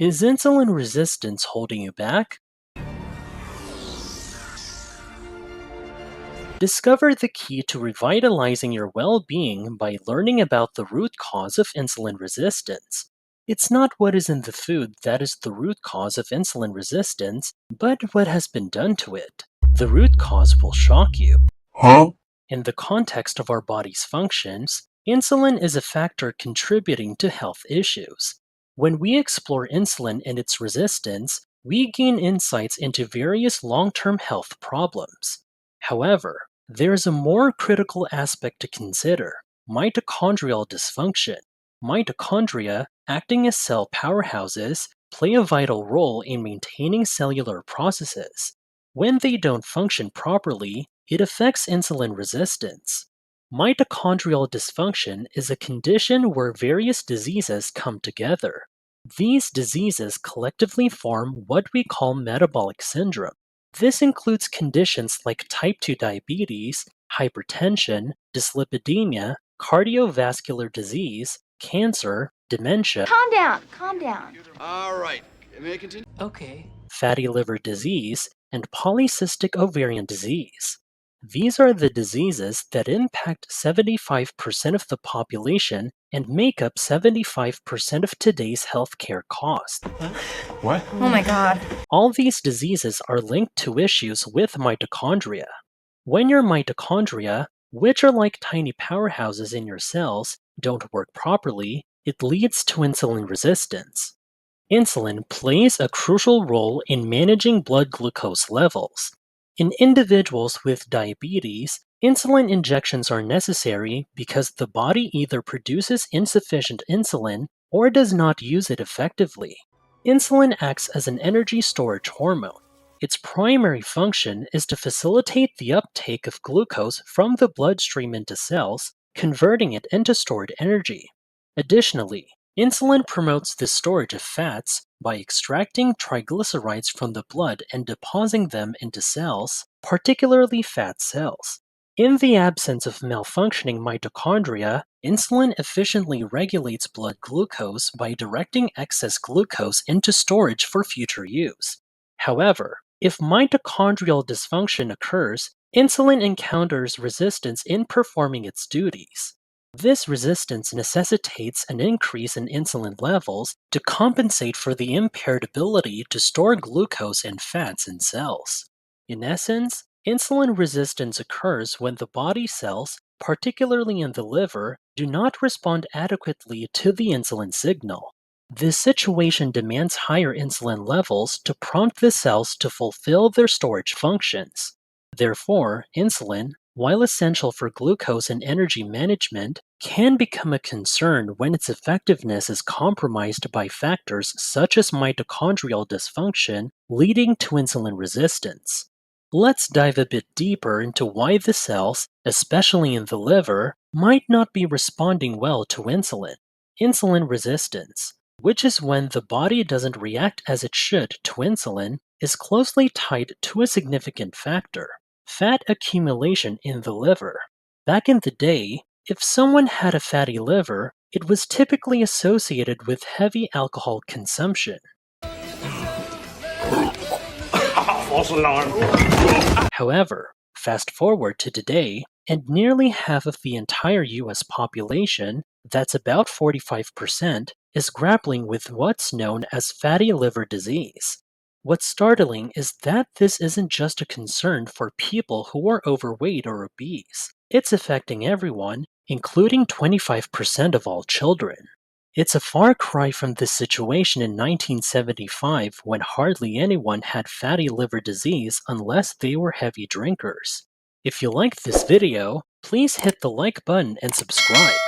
Is insulin resistance holding you back? Discover the key to revitalizing your well being by learning about the root cause of insulin resistance. It's not what is in the food that is the root cause of insulin resistance, but what has been done to it. The root cause will shock you. Huh? In the context of our body's functions, insulin is a factor contributing to health issues. When we explore insulin and its resistance, we gain insights into various long term health problems. However, there is a more critical aspect to consider: mitochondrial dysfunction. Mitochondria, acting as cell powerhouses, play a vital role in maintaining cellular processes. When they don't function properly, it affects insulin resistance. Mitochondrial dysfunction is a condition where various diseases come together. These diseases collectively form what we call metabolic syndrome. This includes conditions like type 2 diabetes, hypertension, dyslipidemia, cardiovascular disease, cancer, dementia, Calm down, calm down. All right. May I continue? Okay. fatty liver disease, and polycystic ovarian disease. These are the diseases that impact 75% of the population and make up 75% of today's healthcare costs. What? Oh my god. All these diseases are linked to issues with mitochondria. When your mitochondria, which are like tiny powerhouses in your cells, don't work properly, it leads to insulin resistance. Insulin plays a crucial role in managing blood glucose levels. In individuals with diabetes, insulin injections are necessary because the body either produces insufficient insulin or does not use it effectively. Insulin acts as an energy storage hormone. Its primary function is to facilitate the uptake of glucose from the bloodstream into cells, converting it into stored energy. Additionally, insulin promotes the storage of fats by extracting triglycerides from the blood and depositing them into cells, particularly fat cells. In the absence of malfunctioning mitochondria, insulin efficiently regulates blood glucose by directing excess glucose into storage for future use. However, if mitochondrial dysfunction occurs, insulin encounters resistance in performing its duties. This resistance necessitates an increase in insulin levels to compensate for the impaired ability to store glucose and fats in cells. In essence, insulin resistance occurs when the body cells, particularly in the liver, do not respond adequately to the insulin signal. This situation demands higher insulin levels to prompt the cells to fulfill their storage functions. Therefore, insulin, while essential for glucose and energy management, can become a concern when its effectiveness is compromised by factors such as mitochondrial dysfunction, leading to insulin resistance. Let's dive a bit deeper into why the cells, especially in the liver, might not be responding well to insulin. Insulin resistance, which is when the body doesn't react as it should to insulin, is closely tied to a significant factor: fat accumulation in the liver. Back in the day, if someone had a fatty liver, it was typically associated with heavy alcohol consumption. False alarm. However, fast forward to today, and nearly half of the entire US population, that's about 45%, is grappling with what's known as fatty liver disease. What's startling is that this isn't just a concern for people who are overweight or obese. It's affecting everyone, including 25% of all children. It's a far cry from the situation in 1975 when hardly anyone had fatty liver disease unless they were heavy drinkers. If you liked this video, please hit the like button and subscribe.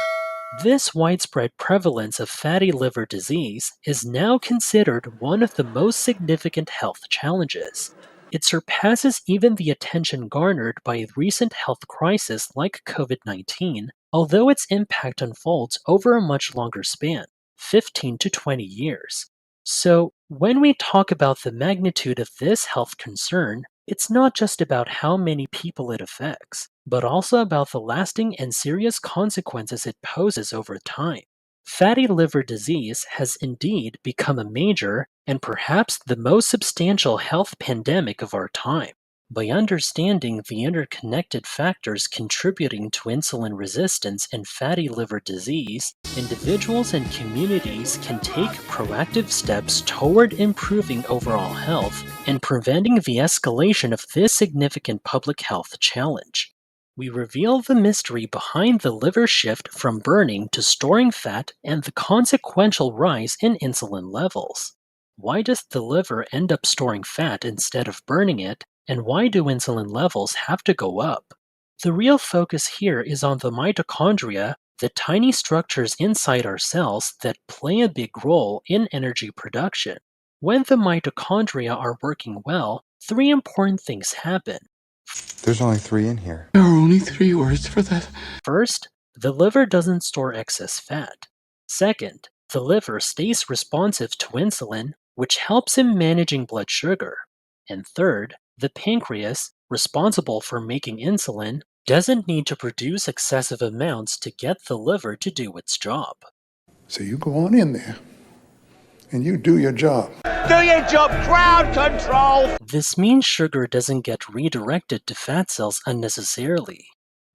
This widespread prevalence of fatty liver disease is now considered one of the most significant health challenges. It surpasses even the attention garnered by a recent health crisis like COVID-19, although its impact unfolds over a much longer span, 15 to 20 years. So, when we talk about the magnitude of this health concern, it's not just about how many people it affects, but also about the lasting and serious consequences it poses over time. Fatty liver disease has indeed become a major and perhaps the most substantial health pandemic of our time. By understanding the interconnected factors contributing to insulin resistance and fatty liver disease, individuals and communities can take proactive steps toward improving overall health and preventing the escalation of this significant public health challenge. We reveal the mystery behind the liver shift from burning to storing fat and the consequential rise in insulin levels. Why does the liver end up storing fat instead of burning it, and why do insulin levels have to go up? The real focus here is on the mitochondria, the tiny structures inside our cells that play a big role in energy production. When the mitochondria are working well, three important things happen. There's only three in here. There are only three words for that. First, the liver doesn't store excess fat. Second, the liver stays responsive to insulin, which helps in managing blood sugar. And third, the pancreas, responsible for making insulin, doesn't need to produce excessive amounts to get the liver to do its job. So you go on in there and you do your job. Do your job, crowd control! This means sugar doesn't get redirected to fat cells unnecessarily.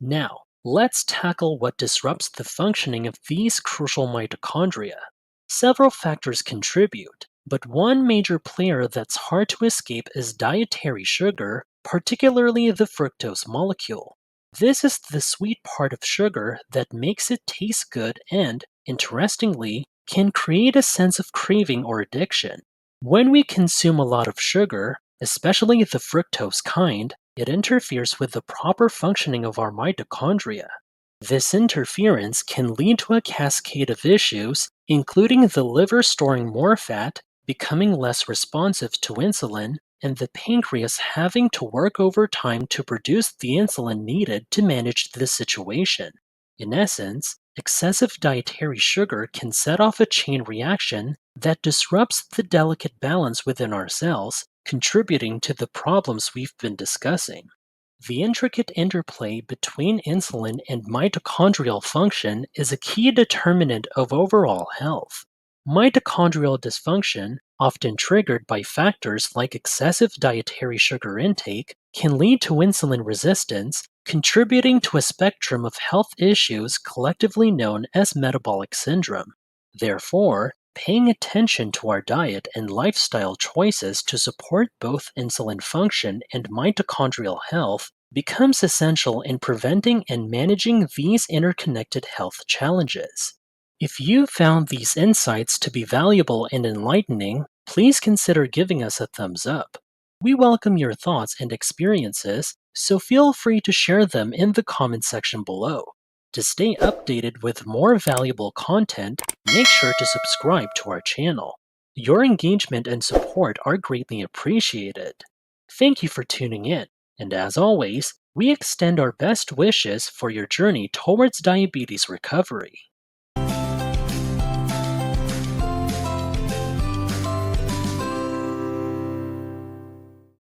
Now, let's tackle what disrupts the functioning of these crucial mitochondria. Several factors contribute, but one major player that's hard to escape is dietary sugar, particularly the fructose molecule. This is the sweet part of sugar that makes it taste good and, interestingly, can create a sense of craving or addiction. When we consume a lot of sugar, especially the fructose kind, it interferes with the proper functioning of our mitochondria. This interference can lead to a cascade of issues, including the liver storing more fat, becoming less responsive to insulin, and the pancreas having to work overtime to produce the insulin needed to manage the situation. In essence, excessive dietary sugar can set off a chain reaction that disrupts the delicate balance within our cells, contributing to the problems we've been discussing. The intricate interplay between insulin and mitochondrial function is a key determinant of overall health. Mitochondrial dysfunction, often triggered by factors like excessive dietary sugar intake, can lead to insulin resistance, contributing to a spectrum of health issues collectively known as metabolic syndrome. Therefore, paying attention to our diet and lifestyle choices to support both insulin function and mitochondrial health becomes essential in preventing and managing these interconnected health challenges. If you found these insights to be valuable and enlightening, please consider giving us a thumbs up. We welcome your thoughts and experiences, so feel free to share them in the comment section below. To stay updated with more valuable content, make sure to subscribe to our channel. Your engagement and support are greatly appreciated. Thank you for tuning in, and as always, we extend our best wishes for your journey towards diabetes recovery.